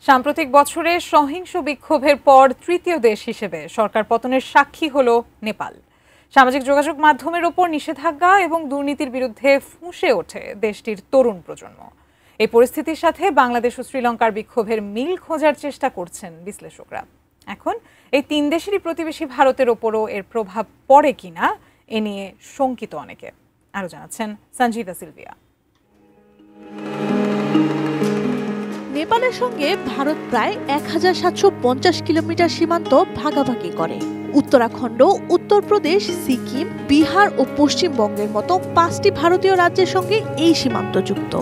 সাম্প্রতিক বছরে সহিংস বিক্ষোভের পর তৃতীয় দেশ হিসেবে সরকার পতনের সাক্ষী হলো নেপাল। সামাজিক যোগাযোগ মাধ্যমের ওপর নিষেধাজ্ঞা এবং দুর্নীতির বিরুদ্ধে ফুঁসে ওঠে দেশটির তরুণ প্রজন্ম। এই পরিস্থিতির সাথে বাংলাদেশ ও শ্রীলঙ্কার বিক্ষোভের মিল খোঁজার চেষ্টা করছেন বিশ্লেষকরা। এখন এই তিন দেশেরই প্রতিবেশী ভারতের ওপরও এর প্রভাব পড়ে কিনা এ নিয়ে শঙ্কিত অনেকে। আরও জানাচ্ছেন সঞ্জিদা সিলভিয়া। নেপালের সঙ্গে ভারত প্রায় ১৭৫০ কিলোমিটার সীমান্ত ভাগাভাগি করে। উত্তরাখণ্ড, উত্তরপ্রদেশ, সিকিম, বিহার ও পশ্চিমবঙ্গের মতো ৫টি ভারতীয় রাজ্যের সঙ্গে এই সীমান্ত যুক্ত।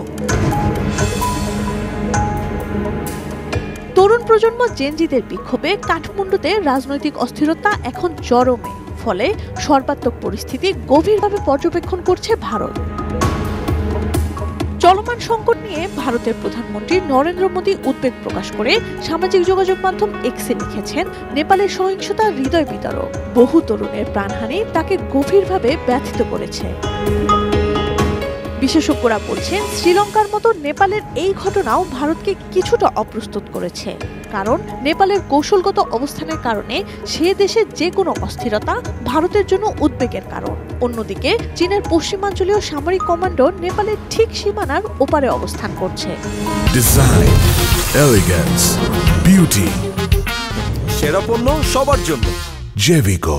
তরুণ প্রজন্ম জেনজিদের বিক্ষোভে কাঠমান্ডুতে রাজনৈতিক অস্থিরতা এখন চরমে, ফলে সর্বাত্মক পরিস্থিতি গভীরভাবে পর্যবেক্ষণ করছে ভারত। চলমান সংকট নিয়ে ভারতের প্রধানমন্ত্রী নরেন্দ্র মোদী উদ্বেগ প্রকাশ করে সামাজিক যোগাযোগ মাধ্যম এক্সে লিখেছেন, নেপালের সহিংসতা হৃদয় বিদারক। বহু তরুণের প্রাণহানি তাকে গভীরভাবে ব্যথিত করেছে। বিশেষজ্ঞরা বলছেন, শ্রীলঙ্কার মতো নেপালের এই ঘটনাও ভারতকে কিছুটা অপ্রস্তুত করেছে। কারণ নেপালের কৌশলগত অবস্থানের কারণে সে দেশে যে কোনো অস্থিরতা ভারতের জন্য উদ্বেগের কারণ। অন্যদিকে চীনের পশ্চিমাঞ্চলীয় সামরিক কমান্ডো নেপালের ঠিক সীমানার ওপারে অবস্থান করছে। ডিজাইন, এলিগেন্স, বিউটি, সেরা পণ্য সবার জন্য জেভিকো।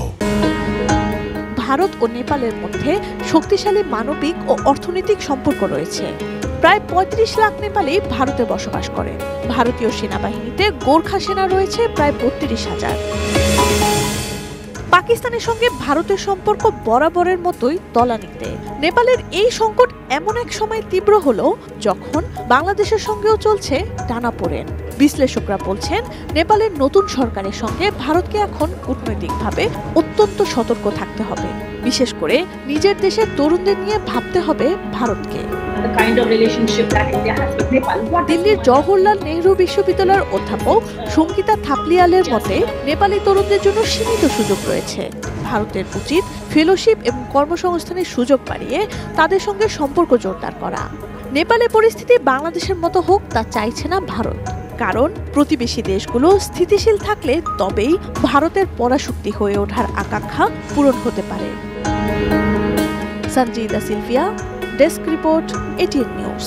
ভারত ও নেপালের মধ্যে শক্তিশালী মানবিক ও অর্থনৈতিক সম্পর্ক রয়েছে। প্রায় ৩৫ লাখ নেপালি ভারতে বসবাস করে। ভারতীয় সেনাবাহিনীতে গোর্খা সেনা রয়েছে প্রায় ৩২,০০০। পাকিস্তানের সঙ্গে ভারতের সম্পর্ক বরাবরের মতোই তলানিতে। নেপালের এই সংকট এমন এক সময় তীব্র হলো যখন বাংলাদেশের সঙ্গেও চলছে টানাপোড়েন। বিশ্লেষকরা বলছেন, নেপালের নতুন সরকারের সঙ্গে ভারতকে এখন কূটনৈতিকভাবে অত্যন্ত সতর্ক থাকতে হবে। বিশেষ করে নিজের দেশের তরুণদের নিয়ে ভাবতে হবে ভারতকে। দিল্লির জওহরলাল নেহরু বিশ্ববিদ্যালয়ের অধ্যাপক সঙ্গীতা থাপলিয়ালের মতে, নেপালি তরুণদের জন্য সীমিত সুযোগ রয়েছে। ভারতের উচিত ফেলোশিপ এবং কর্মসংস্থানের সুযোগ বাড়িয়ে তাদের সঙ্গে সম্পর্ক জোরদার করা। নেপালের পরিস্থিতি বাংলাদেশের মতো হোক তা চাইছে না ভারত। কারণ প্রতিবেশী দেশগুলো স্থিতিশীল থাকলে তবেই ভারতের পরাশক্তি হয়ে ওঠার আকাঙ্ক্ষা পূরণ হতে পারে। Sanjida Sylvia, desk report, ATN news.